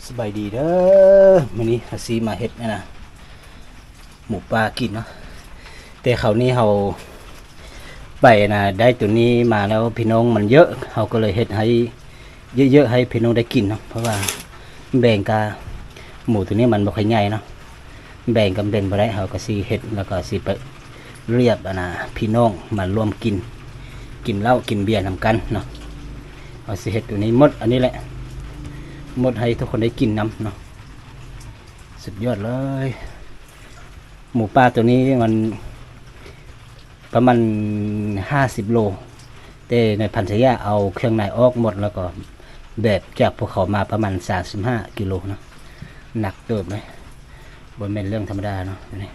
สบายดีเด้อมื้อนี้อาซีมาเฮ็ดนะหมูปลากินเนาะแต่คราวนี้เฮาไปนะได้ตัวนี้มาแล้วพี่น้องมันเยอะเฮาก็เลยเฮ็ดให้เยอะๆให้พี่น้องได้กินเนาะเพราะว่าแบ่งกะหมูตัวนี้มันบ่ค่อยใหญ่เนาะแบ่งกันเป็นบ่ได้เฮาก็สิเฮ็ดแล้วก็สิไปเรียบพี่น้องมาร่วมกินเหล้ากินเบียร์นำกันเนาะเอาสิเฮ็ดตัวนี้หมดอันนี้แหละหมดให้ทุกคนได้กินน้ำเนาะสุดยอดเลยหมูปลาตัวนี้มันประมาณ50 โลแต่ในพันธยาเอาเครื่องในออกหมดแล้วก็แบบจากภูเขามาประมาณ35 กิโลเนาะหนักเติบเลยบ่แม่นเรื่องธรรมดาเนาะนี่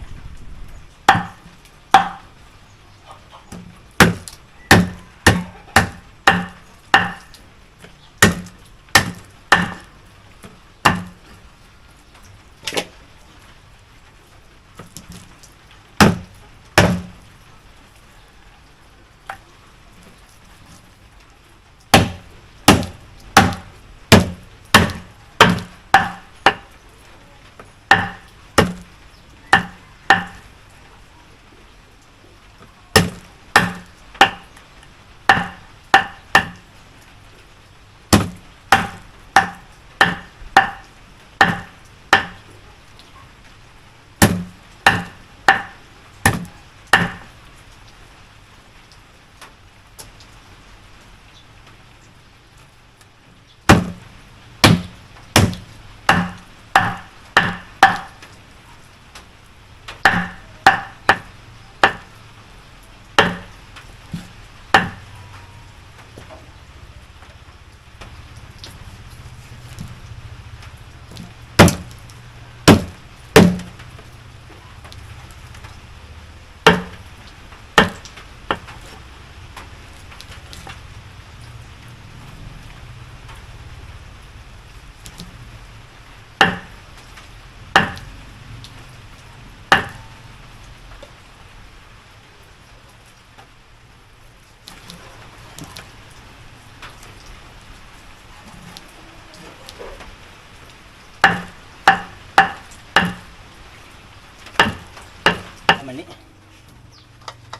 มันนี้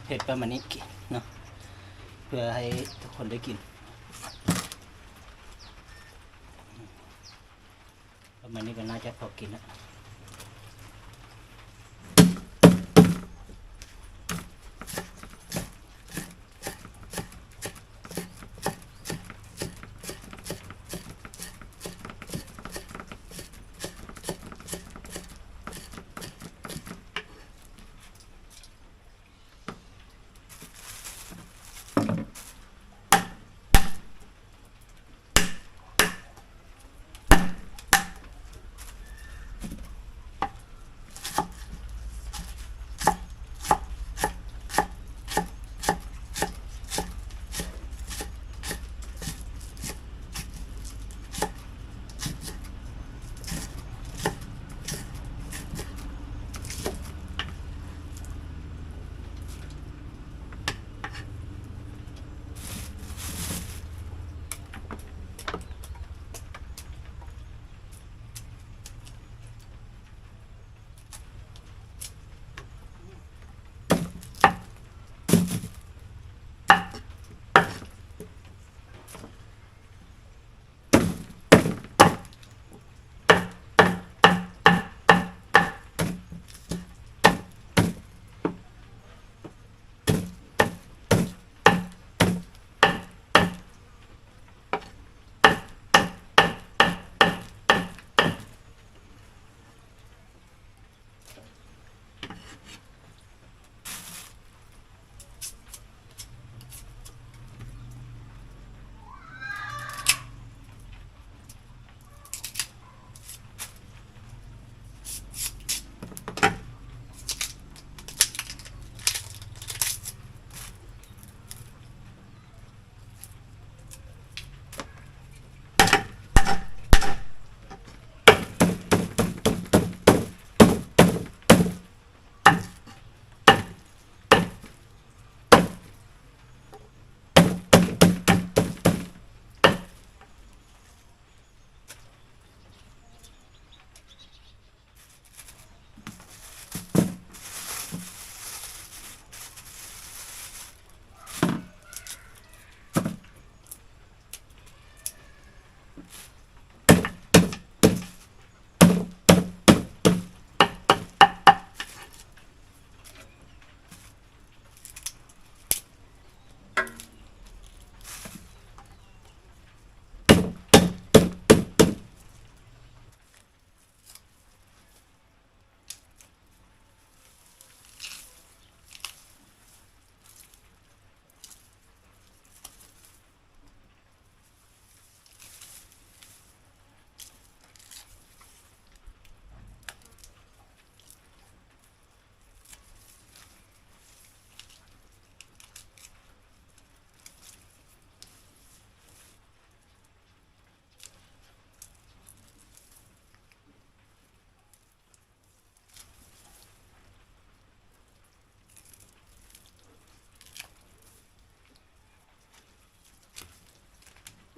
เห็ดประมาณนี้เนาะเพื่อให้ทุกคนได้กินประมาณนี้ก็น่าจะพอกินแล้ว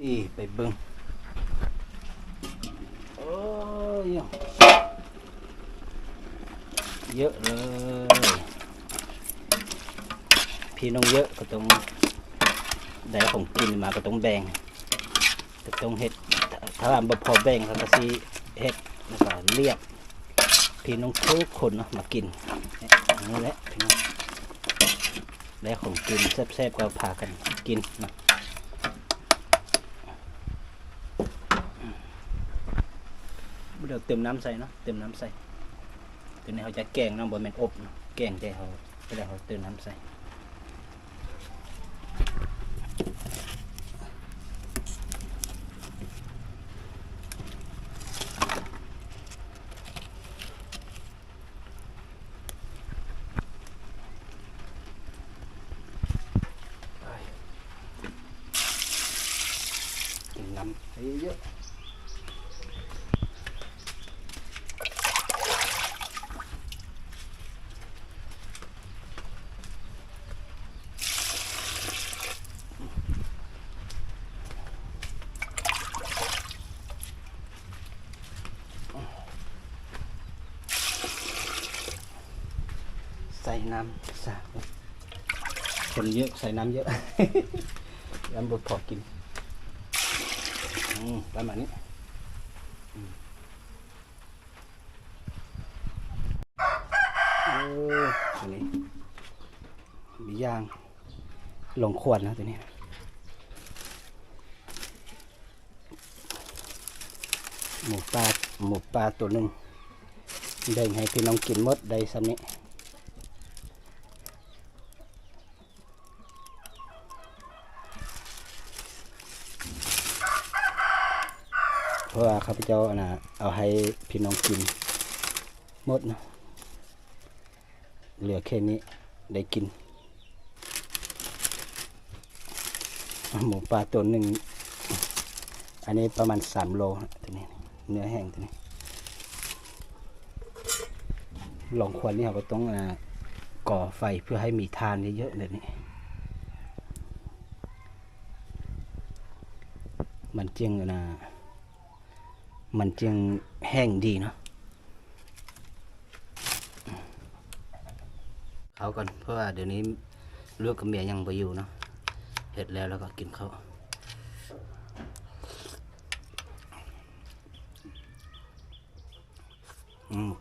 อีไปเบิ่งโอ้ยเยอะเลยพี่น้องเยอะก็ต้องได้ของกินมาก็ต้องแบ่งก็ต้องเฮ็ดถ้าบ่พอแบ่งเขาก็สิเฮ็ดแล้วก็เรียกพี่น้องทุกคนเนาะมากินนี่แหละพี่น้องได้ของกินแซ่บๆก็พากันกินเนาะเดี๋ยวเติมน้ำใส่เนาะเติมน้ำใส่ตัวนี้เขาจะแกงเนาะบ่แม่นอบเนาะแกงแต่เขาเดี๋ยวเขาเติมน้ำใส่น้ำเยอะใส่น้ำสาคนเยอะใส่น้ำเยอะ น้ำบดพอกินประมาณนี้ตัวนี้มีย่างลงขวดนะตัวนี้หมูปลาตัวหนึ่งได้ให้พี่น้องกินหมดได้ซ้ำนี้เพราะว่าข้าพเจ้าเอาให้พี่น้องกินหมดนะเหลือแค่นี้ได้กินหมูปลาตัวหนึ่งอันนี้ประมาณ3 โลตัวนี้เนื้อแห้งตัวนี้ลองควันนี่เราก็ต้องก่อไฟเพื่อให้มีทานเยอะๆเลยนี่มันจึงแห้งดีเนาะเขาก่อนเพราะว่าเดี๋ยวนี้ลูกกับเมียยังไปอยู่เนาะเห็ดแล้วก็กินเขา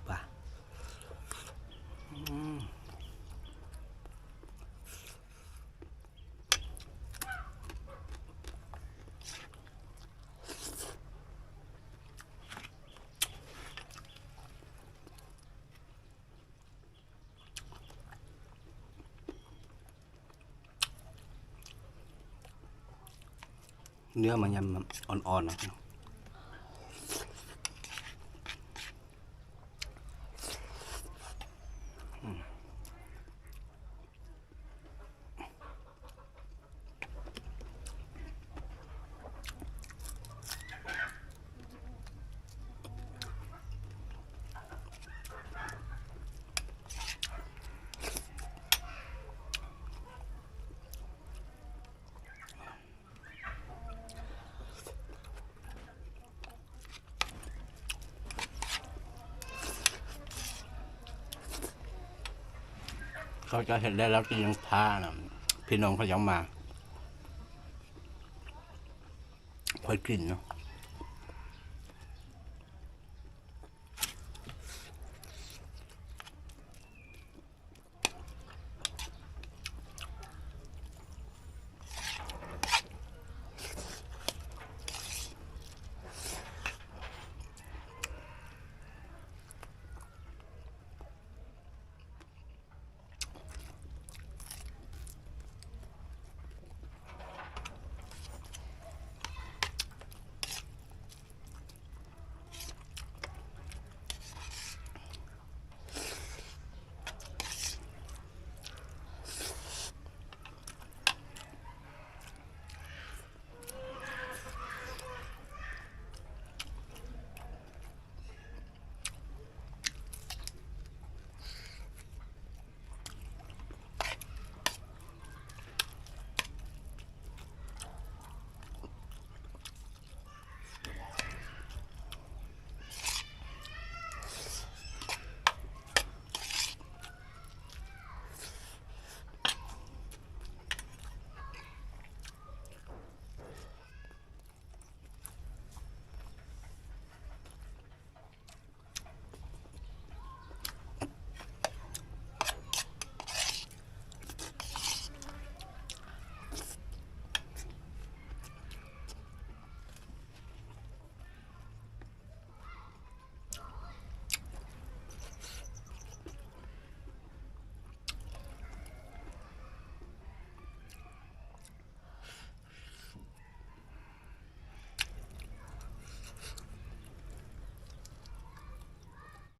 ปลาเนื้อมันยังอ่อนๆนะเขาจะเห็นได้แล้วที่ยังท่านะพี่น้องเขายังมาค่อยกินเนาะ